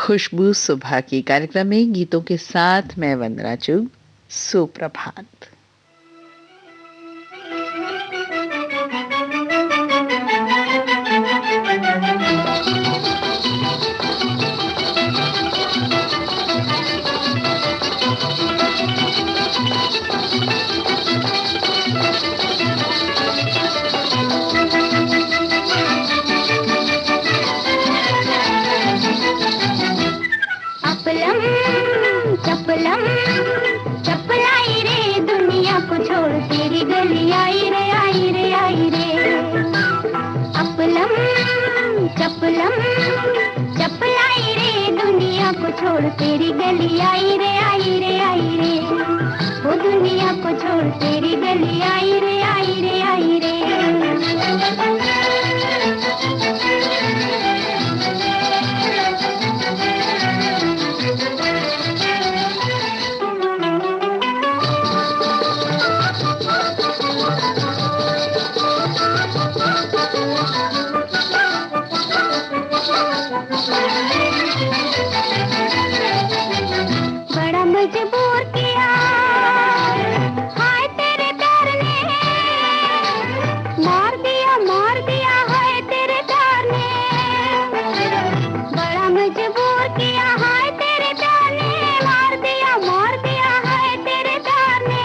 खुशबू सुबह की कार्यक्रम में गीतों के साथ मैं वंदना चुग। सुप्रभात। चपलम चपलाई रे दुनिया को छोड़ तेरी गली आई रे आई रे आई रे। अपलम चपलम चपलाई रे दुनिया को छोड़ तेरी गली आई रे आई रे आई रे। वो दुनिया को छोड़ तेरी गली आई रे आई रे आई रे। मजबूर किया हाय तेरे प्यार ने, मार दिया हाय तेरे प्यार ने। बड़ा मजबूर किया हाय तेरे प्यार ने, मार दिया हाय तेरे प्यार ने।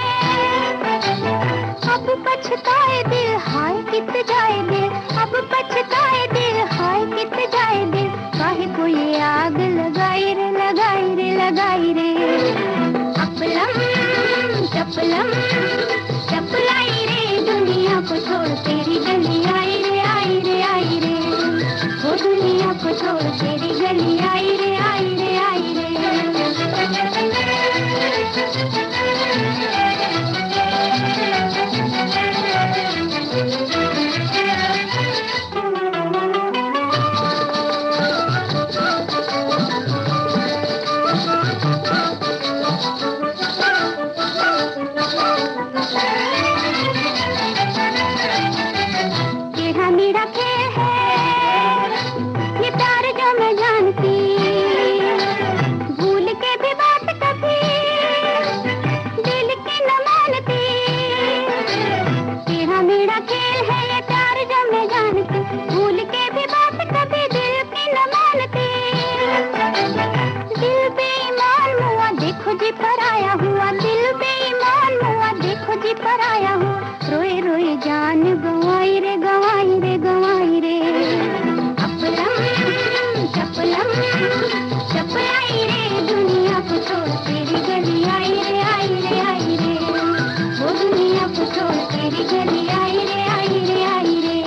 अब पछताए दिल हाय कित जाए दिल, अब पछताए दिल हाय कित जाए दिल। काहे को ये आग लगाई रे लगाई रे लगाई रे। चपलम चपलाई रे दुनिया को छोड़ तेरी गली आई रे आई रे आई रे। वो दुनिया को छोड़ तेरी गली आई रे आई रे आई रे। पराया हुआ रोए रोए जान गवाई रे गवाई रे गवाई रे। अपलम चपलम चपलाई रे दुनिया को छोड़ तेरी गली आई रे आई रे आई रे। वो दुनिया को छोड़ तेरी गली आई रे आई रे आई रे।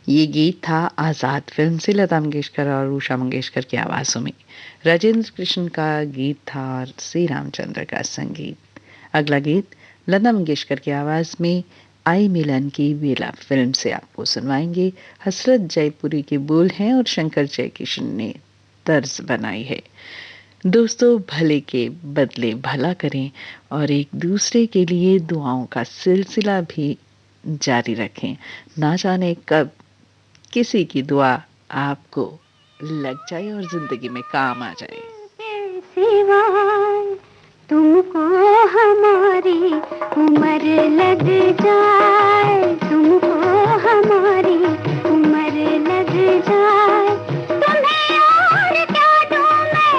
ये गीत था आज़ाद फिल्म से लता मंगेशकर और उषा मंगेशकर की आवाज़ों में। राजेंद्र कृष्ण का गीत था और सी रामचंद्र का संगीत। अगला गीत लता मंगेशकर की आवाज़ में आई मिलन की बेला फिल्म से आपको सुनवाएंगे। हसरत जयपुरी के बोल हैं और शंकर जयकिशन ने तर्ज बनाई है। दोस्तों, भले के बदले भला करें और एक दूसरे के लिए दुआओं का सिलसिला भी जारी रखें। ना जाने कब किसी की दुआ आपको लग जाए और जिंदगी में काम आ जाए। सिवाय तुमको हमारी उम्र लग जाए, तुमको हमारी उम्र लग जाए। तुम्हें और क्या दूं मैं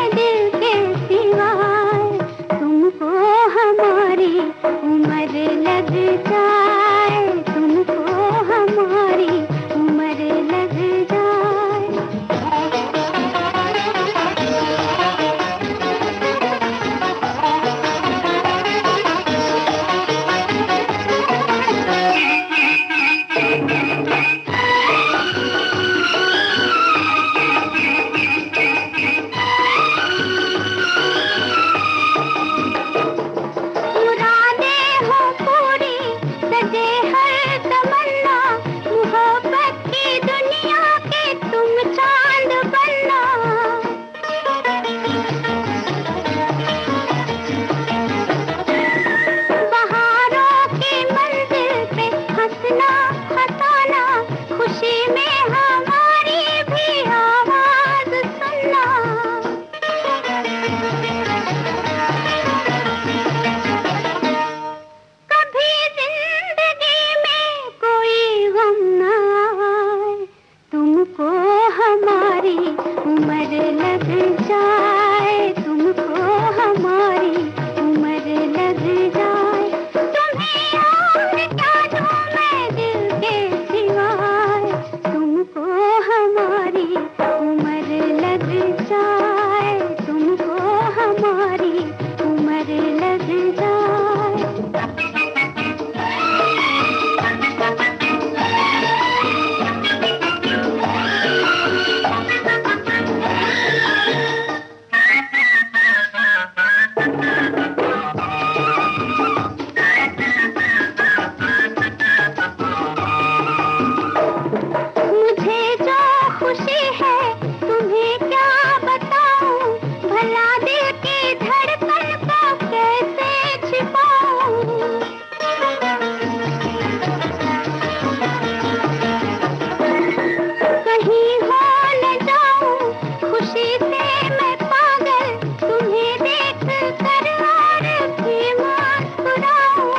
खुशी से मैं पागल तुम्हें देख कर और भी मुस्कुराऊं।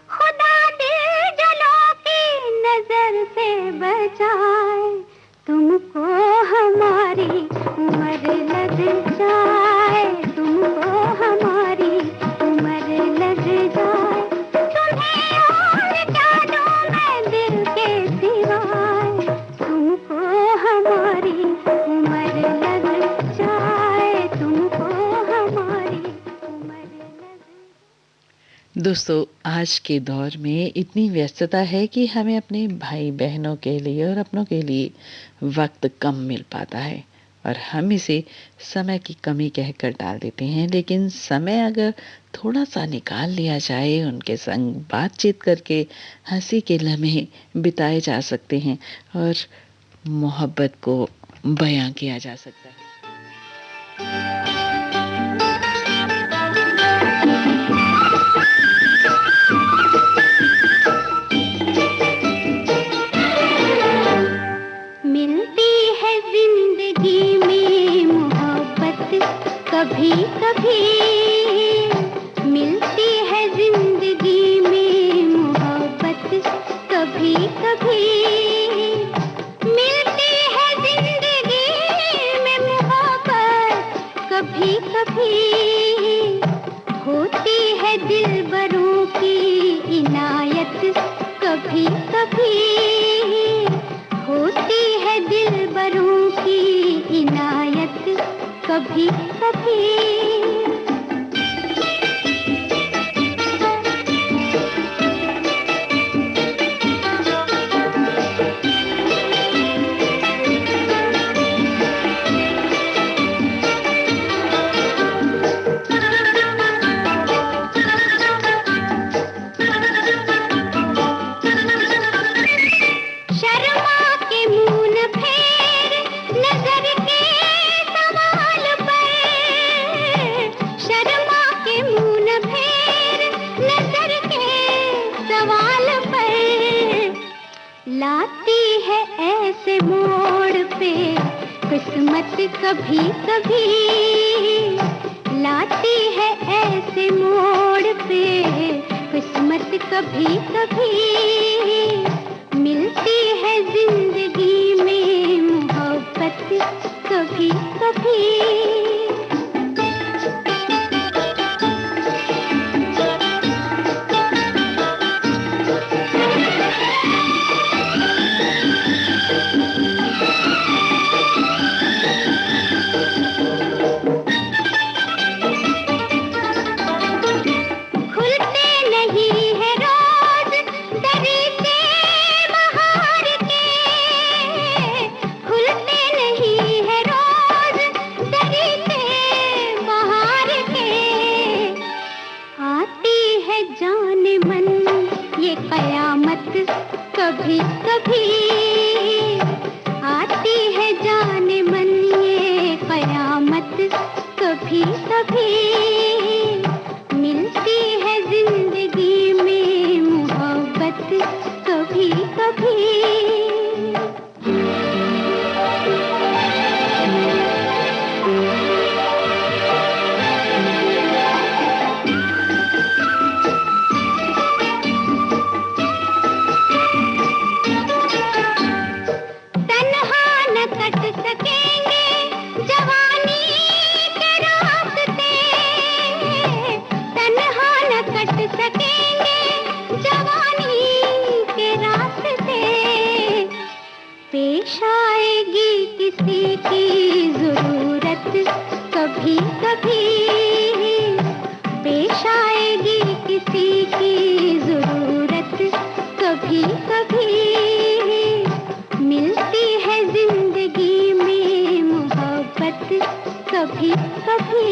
खुदा दिल जलों की नजर से बचाए, तुमको हमारी उम्र लग जाए, तुमको हमारी उम्र लग जाए। तुम्हें और क्या दूं मैं दिल के सिवाय, तुमको हमारी उम्र लग जाए, तुमको हमारी उम्र लग जाए। दोस्तों, आज के दौर में इतनी व्यस्तता है कि हमें अपने भाई बहनों के लिए और अपनों के लिए वक्त कम मिल पाता है और हम इसे समय की कमी कहकर टाल देते हैं। लेकिन समय अगर थोड़ा सा निकाल लिया जाए, उनके संग बातचीत करके हंसी के लम्हे बिताए जा सकते हैं और मोहब्बत को बयां किया जा सकता है। मिलती है जिंदगी में मोहब्बत कभी कभी, मिलती है जिंदगी में मोहब्बत कभी कभी, मिलती है जिंदगी में मोहब्बत कभी कभी, होती है दिलबरों की इनायत कभी कभी, होती है दिलबरों की इनायत कभी कभी। लाती है ऐसे मोड़ पे किस्मत कभी कभी, लाती है ऐसे मोड़ पे किस्मत कभी कभी, मिलती है जिंदगी में मोहब्बत कभी कभी। कभी कभी आती है जाने मन ये कयामत कभी कभी, मिलती है जिंदगी में मोहब्बत कभी कभी। पेश आएगी किसी की जरूरत कभी कभी, पेश आएगी किसी की जरूरत कभी कभी, मिलती है जिंदगी में मोहब्बत कभी कभी।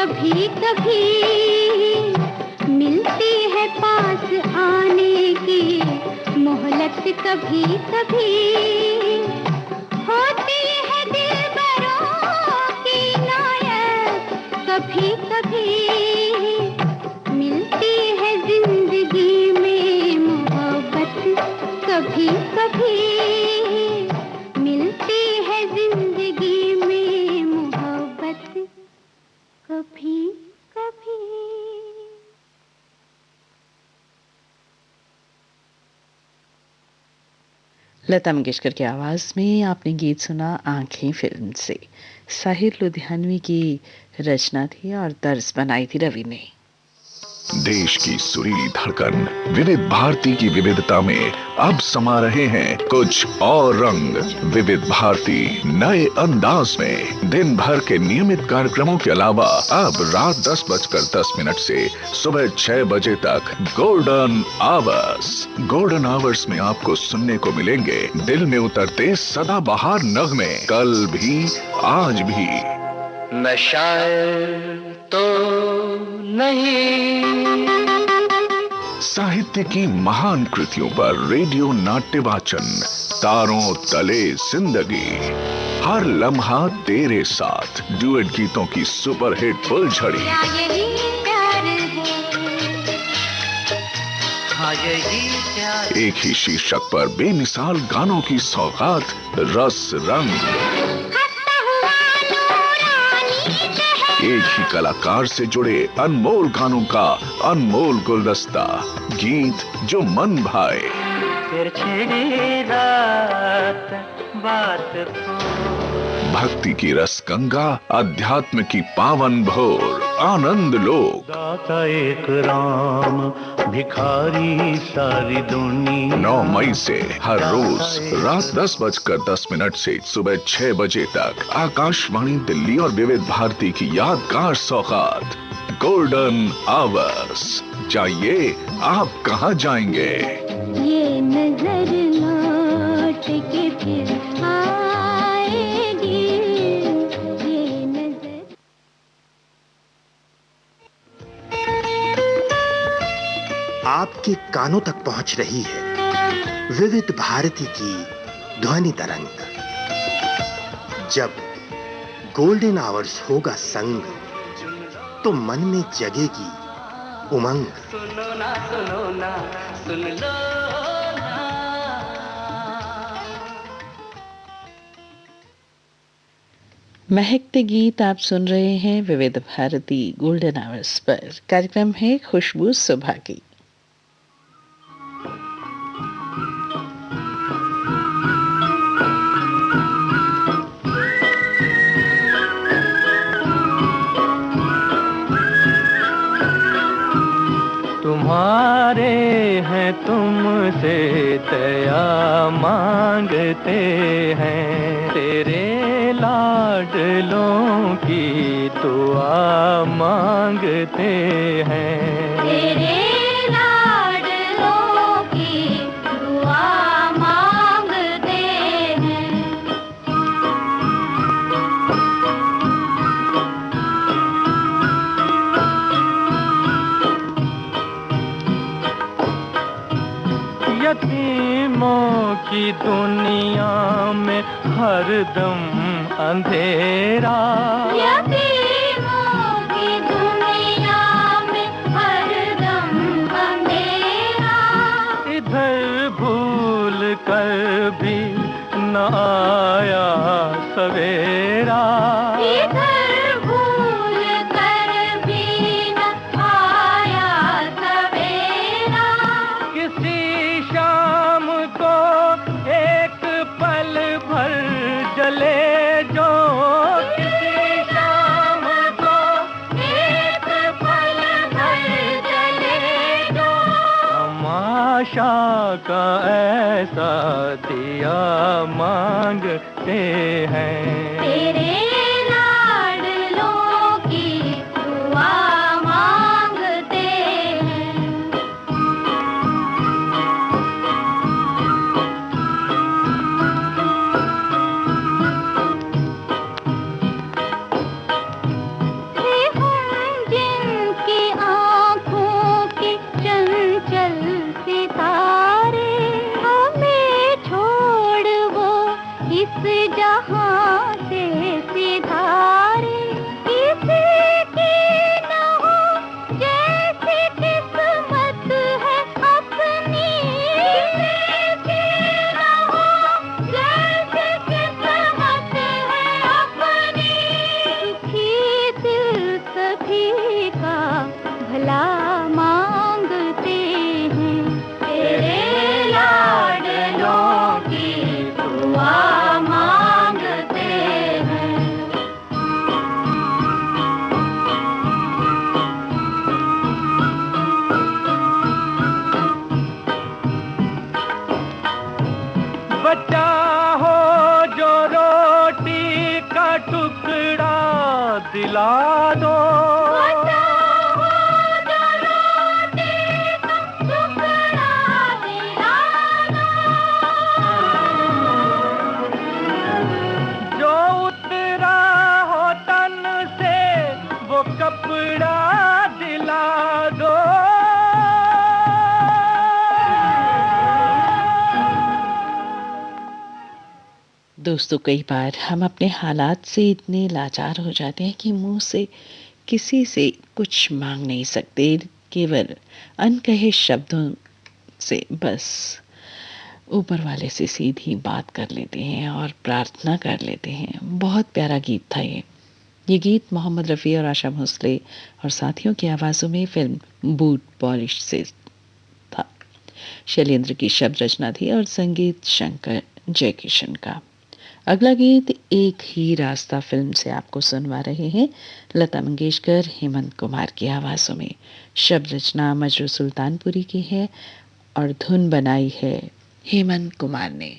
कभी कभी मिलती है पास आने की मोहलत, कभी कभी होती है दिलबरों की नायक, कभी कभी मिलती है जिंदगी में मोहब्बत, कभी कभी मिलती है जिंदगी में मोहब्बत, कभी कभी। लता मंगेशकर की आवाज में आपने गीत सुना आंखें फिल्म से। साहिर लुधियानवी की रचना थी और तर्ज बनाई थी रवि ने। देश की सुरीली धड़कन विविध भारती की विविधता में अब समा रहे हैं कुछ और रंग। विविध भारती नए अंदाज में दिन भर के नियमित कार्यक्रमों के अलावा अब रात 10:10 से सुबह 6 बजे तक गोल्डन आवर्स। गोल्डन आवर्स में आपको सुनने को मिलेंगे दिल में उतरते सदाबहार नगमे, कल भी आज भी। मैं शायर तो नहीं। साहित्य की महान कृतियों पर रेडियो नाट्य वाचन, तारों तले जिंदगी, हर लम्हा तेरे साथ, डुएट गीतों की सुपरहिट फुलझड़ी। यही प्यार है, हाँ यही प्यार। एक ही शीर्षक पर बेमिसाल गानों की सौगात, रस रंग। हंसता हुआ नूरानी शहर, एक ही कलाकार से जुड़े अनमोल गानों का अनमोल गुलदस्ता, गीत जो मन भाए। फिर छिड़ी रात बात को, भक्ति की रस गंगा, अध्यात्म की पावन भोर, आनंद लोक। दाता एक राम, भिखारी सारी दुनिया। 9 मई से हर रोज रात 10:10 से सुबह 6 बजे तक आकाशवाणी दिल्ली और विविध भारती की यादगार सौगात, गोल्डन आवर्स। जाइए, आप कहाँ जाएंगे? ये नजर लौट के फिर आएगी, ये नजर। आपके कानों तक पहुंच रही है विविध भारती की ध्वनि तरंग। जब गोल्डन आवर्स होगा संग, तो मन में जगेगी उमंग। सुनो ना सुनो ना सुन लो ना। महकते गीत आप सुन रहे हैं विविध भारती गोल्डन आवर्स पर। कार्यक्रम है खुशबू सुबह की। तुम्हारे हैं तुमसे दया मांगते हैं, तेरे लाडलों की दुआ मांगते हैं। तेरे लाडलों की दुआ मांगते हैं। यतीमों की दुनिया में हरदम अंधेरा, यतीमों की दुनिया में हरदम अंधेरा। इधर भूल कर भी न आया सवेरा। इधर भूल कर भी न आया सवेरा। किसी शाम को एक पल भर जले जो, किसी शाम को एक पल भर जले जो। तमाशा का ऐसा दिया मांगते हैं। तेरे लाडलों की दुआ मांगते हैं। उसी का भला मांगते हैं। तेरे लाडलों की दुआ मांगते हैं। बचा हो जो रोटी का टुकड़ा दिला दो। बचा हो जो रोटी का टुकड़ा दिला दो। जो उतरा हो तन से वो कपड़ा दिला दो। दोस्तों, कई बार हम अपने हालात से इतने लाचार हो जाते हैं कि मुंह से किसी से कुछ मांग नहीं सकते, केवल अनकहे शब्दों से बस ऊपर वाले से सीधी बात कर लेते हैं और प्रार्थना कर लेते हैं। बहुत प्यारा गीत था ये गीत मोहम्मद रफ़ी और आशा भोसले और साथियों की आवाज़ों में फिल्म बूट पॉलिश से था। शैलेंद्र की शब्द रचना थी और संगीत शंकर जयकिशन का। अगला गीत एक ही रास्ता फिल्म से आपको सुनवा रहे हैं लता मंगेशकर हेमंत कुमार की आवाज़ों में। शब्द रचना मजरू सुल्तानपुरी की है और धुन बनाई है हेमंत कुमार ने।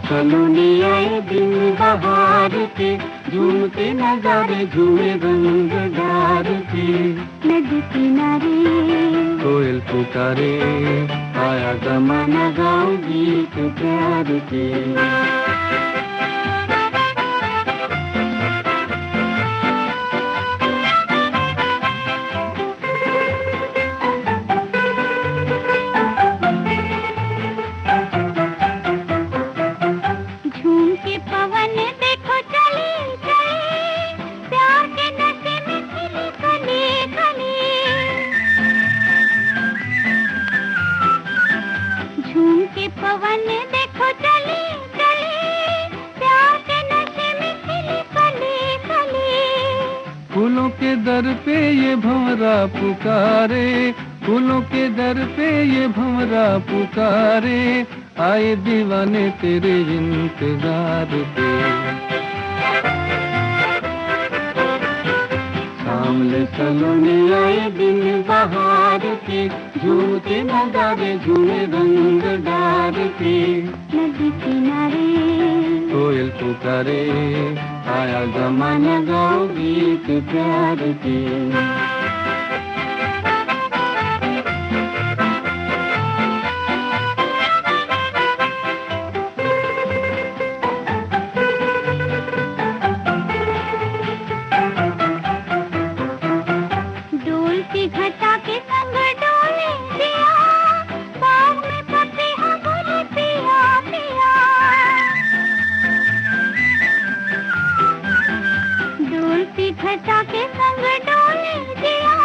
सलोनी आए दिन बहार के, झूमते नजारे झूमे रंग डार के। नदी किनारे कोयल पुकारे, आया जमाना गाओ गीत प्यार के। फूलों के दर पे ये भंवरा पुकारे, फूलों के दर पे ये भंवरा पुकारे, आए दीवाने तेरे इंतजार पे। सामने सलोनी आए दिन बहार के, झूमते नजारे झूमे रंग डार के। नदी किनारे कोयल पुकारे, आया जमाना गाओ गीत प्यार के। डोलती घटा के संग डोले दिया, बाग में पपीहा बोले पिया पिया। डोलती घटा के संग डोले दिया,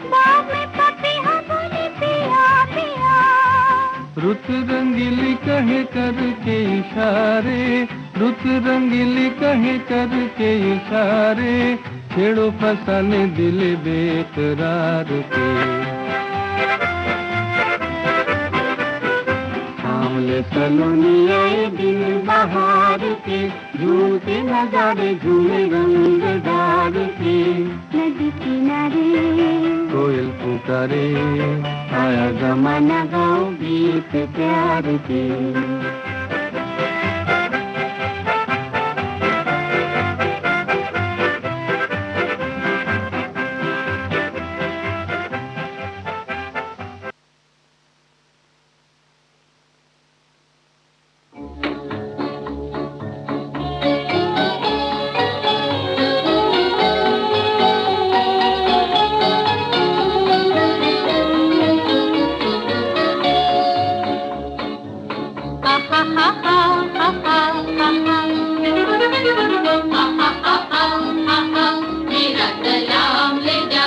बाग में पपीहा बोले पिया पिया। रुत रंगीली कहे करके इशारे, रुत रंगीली कहे करके इशारे, छेड़ो फसाने दिल बेकरार के। सामने सलोनी आए दिन बहार के, झूमते नजारे झूमे रंग डार के। नदी किनारे कोयल पुकारे, आया जमाना गाओ गीत प्यार के। मेरा सलाम ले जा,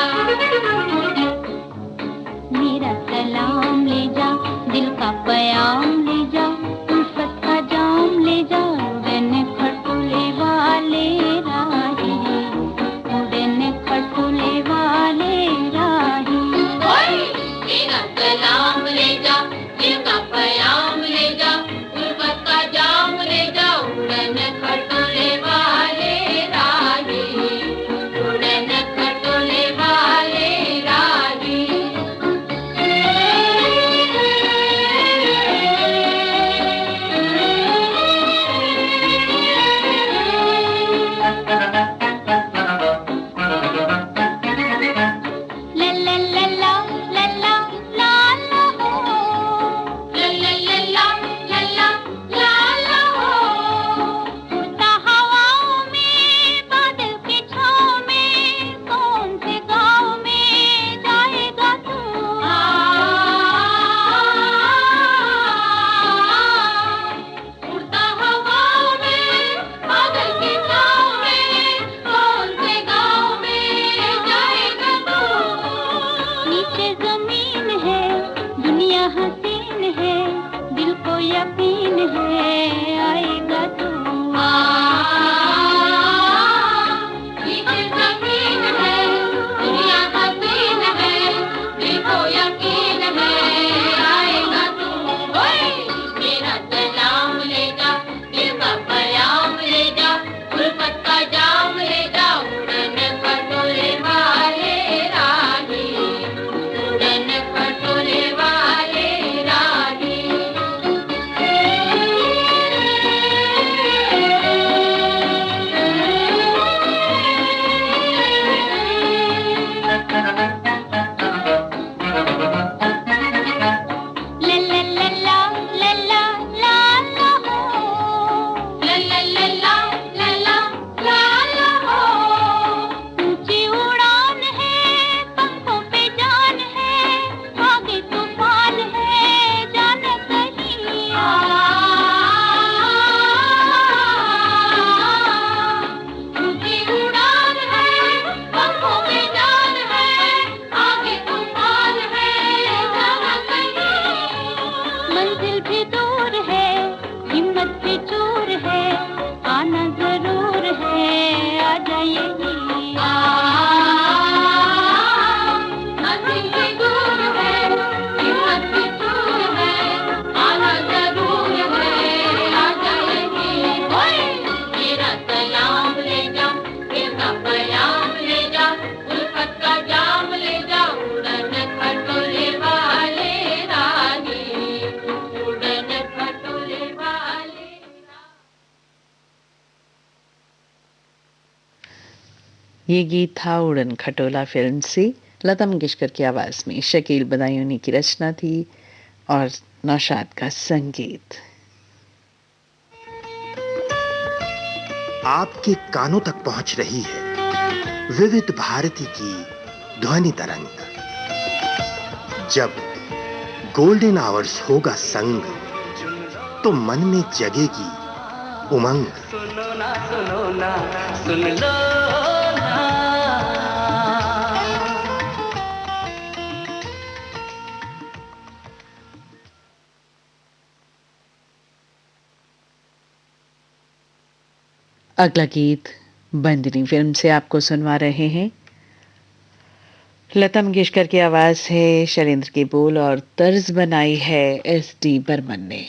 मेरा सलाम ले जा, दिल का प्याम ले जा, उल्फत का जाम ले जा, उड़ने खटोले वाले राही, उड़ने खटोले वाले राही। मेरा सलाम ले जा, दिल का प्याम ले जा, उल्फत का जाम ले जा, उड़ने खटोले वाले राही, उड़ने खटोले वाले राही। ये गीत था उड़न खटोला फिल्म से लता मंगेशकर की आवाज़ में। शकील बदायूनी की रचना थी और नौशाद का संगीत। आपके कानों तक पहुंच रही है विविध भारती की ध्वनि तरंग। जब गोल्डन आवर्स होगा संग, तो मन में जगेगी उमंग। सुनो ना सुन लो ना। अगला गीत बंदिनी फिल्म से आपको सुनवा रहे हैं। लता मंगेशकर की आवाज है, शैलेंद्र के बोल और तर्ज बनाई है एस.डी. बर्मन ने।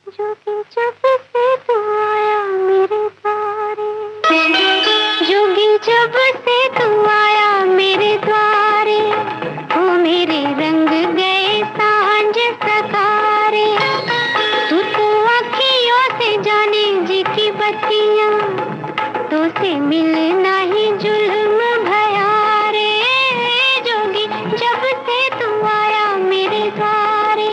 जोगी जब से तू आया मेरे द्वारे, जोगी जब से तू आया मेरे द्वारे, ओ मेरे रंग गए सांझ सतारे। तू तो अखियों से जाने जी की बत्तियां, तो से मिलना ही जुल्म भया रे। जोगी जब से तू आया मेरे द्वारे।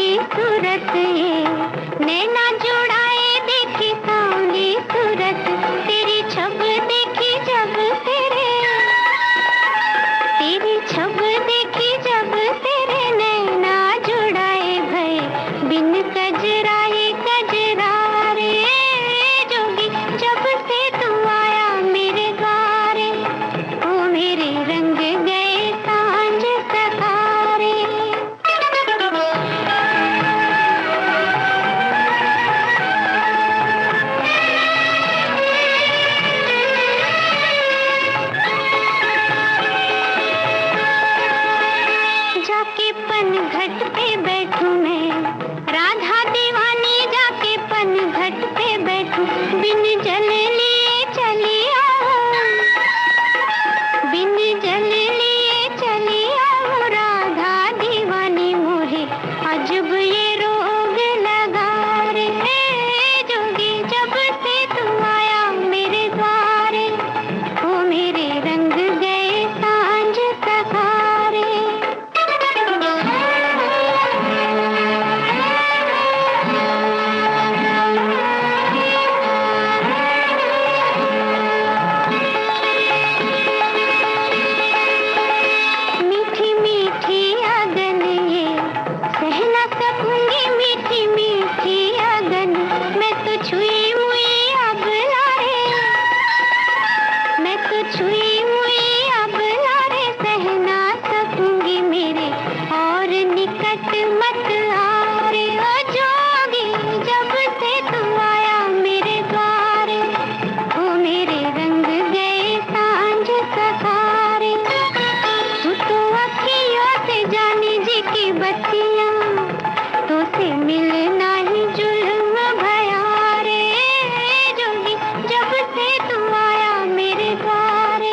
सांवली सूरत ये नैना जुड़ाए देखी सांवली सूरत तेरी छब देखी जब तेरी छब देखी जब तेरे नैना जुड़ाए भय बिन कजराए कजरा रे जोगी जब से तू आया मेरे द्वारे ओ मेरे रंग गए सांझ सतारे जाके पनघट पे बैठूं मैं राधा दीवानी जाके पनघट पे बैठूं बिन जल लिए चली आऊं बिन जल लिए चली आऊं राधा दीवानी मोहे अजब ये रोग लगा रे जोगी जब से तू आया मेरे द्वारे ओ मेरे रंग गए सांझ सखारे मीठी मीठी अगन ये सह न सकूंगी मीठी मीठी अगन मैं तो छुई मुई अब लारे मैं तो छुई मुई अब लारे सह ना सकूंगी मेरे और निकट मत आ रे ओ जोगी जब से तू आया मेरे द्वारे ओ मेरे रंग गए सांझ सखारे तू तो अखियों से जानी जी की बत्तियां तो से मिलना ही जुल्म भया रे जोगी जब से तू आया मेरे द्वारे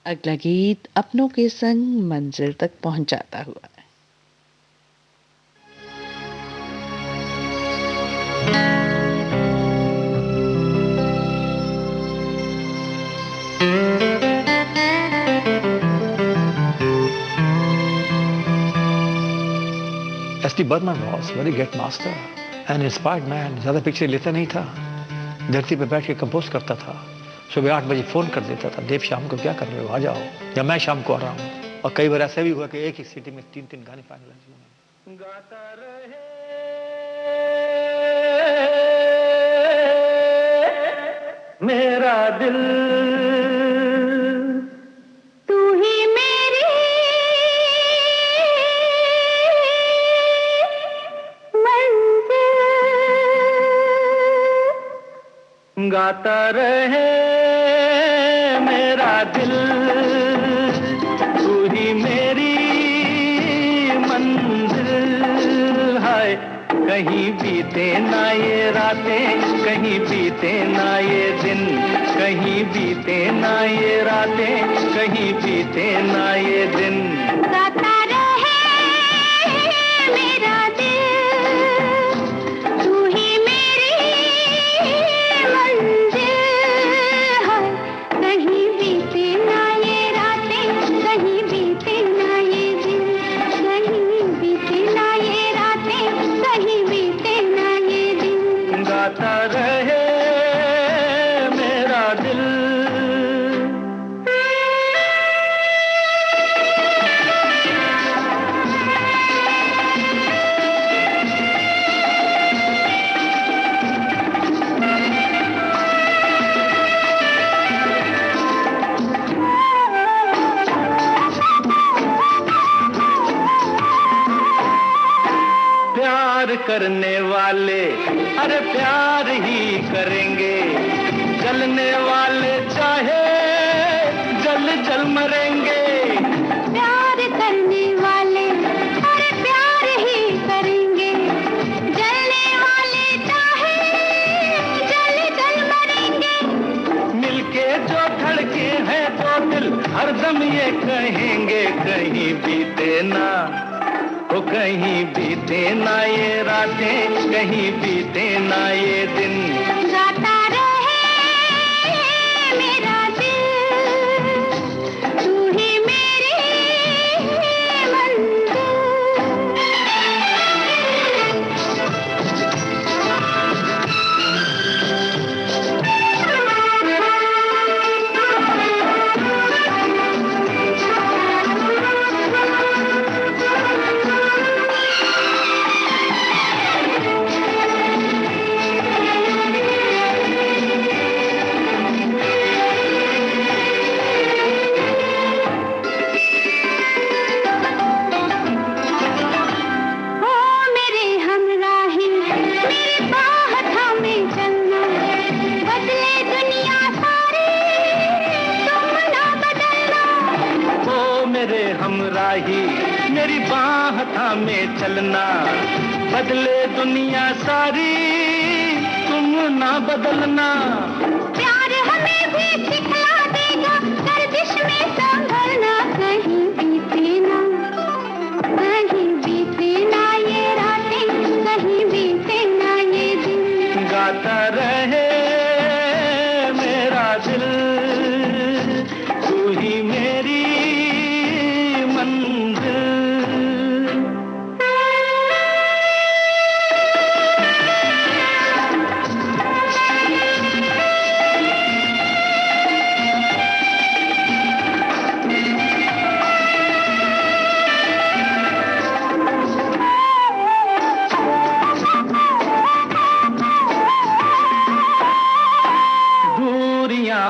अगला गीत अपनों के संग मंजिल तक पहुंचाता हुआ। S.D. Burman was very great master and inspired man. ज़्यादा पिक्चर लेता नहीं था, धरती पे बैठ के कंपोज करता था। सुबह 8 बजे फ़ोन कर देता था, देव शाम को क्या कर रहे हो, आ जाओ, या मैं शाम को आ रहा हूँ। और कई बार ऐसा भी हुआ कि एक ही सिटी में 3-3 गाने फाइनलाइज हुए। गाता रहे मेरा दिल तू ही मेरी मंजिल गाता रहे मेरा दिल तू ही मेरी मंजिल है कहीं बीते ना ये रातें कहीं बीते ना ये दिन कहीं बीते ना ये रातें कहीं बीते ना ये दिन गाता रहे मेरा दिल तू ही मेरी मंजिल है कहीं बीते ना ये रातें कहीं बीते ना ये दिन कहीं बीते ना ये रातें कहीं बीते ना ये दिन गाता रहे मेरा दिल प्यार करने वाले अरे प्यार ही करेंगे जलने वाले चाहे जल जल मरेंगे प्यार करने वाले अरे प्यार ही करेंगे जलने वाले चाहे जल जल मरेंगे मिलके जो धड़के हैं तो दिल हरदम ये कहेंगे कहीं बीते ना वो कहीं बीते ना ये रातें कहीं बीते ना ये दिन गाता रहे मेरा दिल हमराही मेरी बाह थामे चलना, बदले दुनिया सारी तुम ना बदलना। प्यार हमें भी सिखला देगा गर्दिश में संभलना, कहीं बीते ना ये रातें, कहीं बीते ना ये दिन। गाता रहे मेरा दिल, तू ही मेरी मंजिल।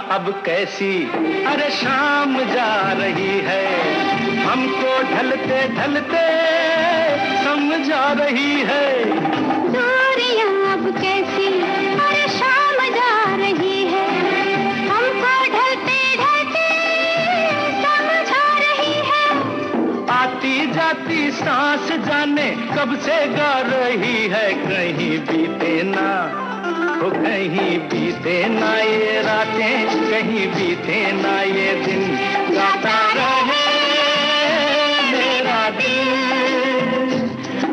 अब कैसी अरे शाम जा रही है, हमको ढलते ढलते समझा रही है। दूरियां अब कैसी अरे शाम जा रही है, हमको ढलते ढलते समझा रही है। आती जाती सांस जाने कब से गा रही है, कहीं बीते ना हो कहीं बीते ना ये रातें, कहीं बीते ना ये दिन। गाता रहे मेरा दिल,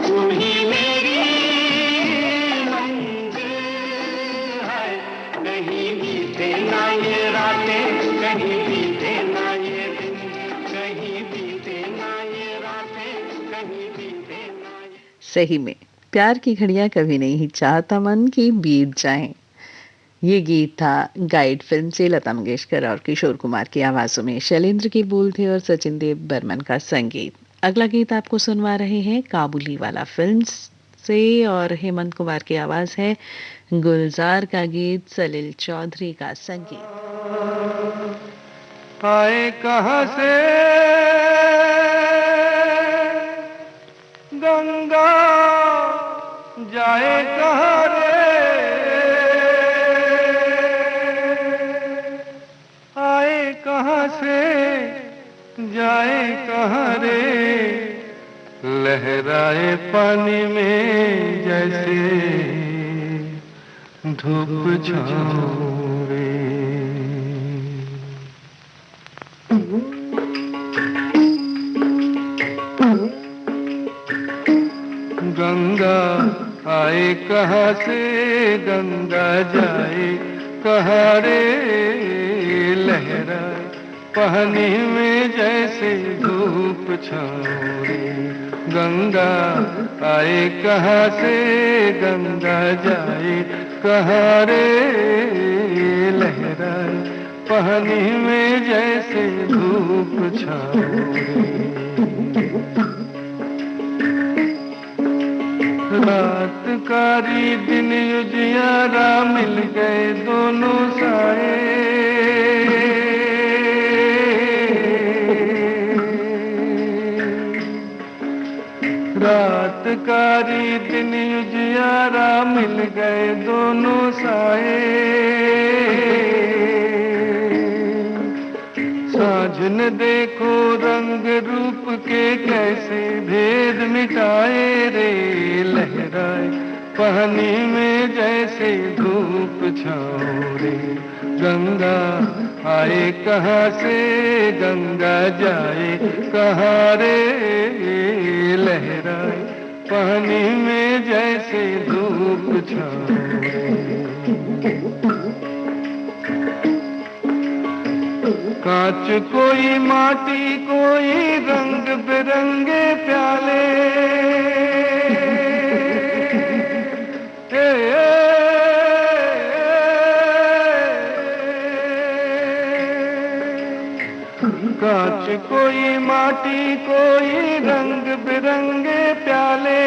तू ही मेरी मंजिल है। कहीं बीते ना ये रातें, कहीं बीते ना ये दिन, कहीं बीते ना ये रातें, कहीं बीते ना ये। सही में प्यार की घड़ियां कभी नहीं चाहता मन की बीत जाएं। ये गीत था गाइड फिल्म से लता मंगेशकर और किशोर कुमार की आवाजों में, शैलेंद्र के बोल थे और सचिन देव बर्मन का संगीत। अगला गीत आपको सुनवा रहे हैं काबुली वाला फिल्म से और हेमंत कुमार की आवाज है। गुलजार का गीत, सलील चौधरी का संगीत। आए कहाँ से गंगा, जाए कहाँ रे, आए कहाँ से जाए कहाँ रे, लहराए पानी में जैसे धूप छाँव रे। गंगा आए कहाँ से गंगा जाए कहाँ रे, लहराए पानी में जैसे धूप छाँव रे। गंगा आए कहाँ से गंगा जाए कहाँ रे, लहराए पानी में जैसे धूप छाँव रे। रात कारी दिन उजियारा मिल गए दोनों साए, रात कारी दिन उजियारा मिल गए दोनों साए। साँझ न देखो रंग रूप के कैसे भेद मिटाए रे, लहराए पानी में जैसे धूप छाँव रे। गंगा आए कहाँ से गंगा जाए कहाँ रे, लहराए पानी में जैसे धूप छाँव रे। कांच कोई माटी कोई रंग बिरंगे प्याले, कांच कोई माटी कोई रंग बिरंगे प्याले।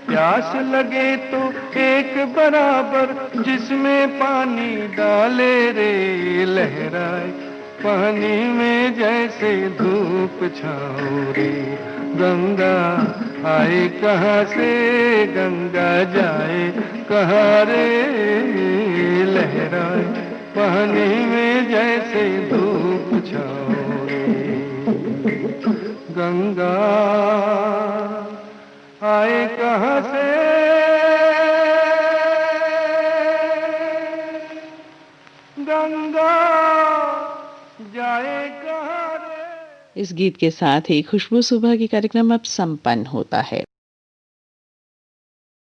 प्यास लगे तो एक बराबर जिसमें पानी डाले रे, लहराए पानी में जैसे धूप छाँव रे। गंगा आए कहाँ से गंगा जाए कहाँ रे, लहराए पानी में जैसे धूप छाँव रे। आए कहाँ से गंगा जाए कहाँ रे। इस गीत के साथ ही खुशबू सुबह की कार्यक्रम अब संपन्न होता है।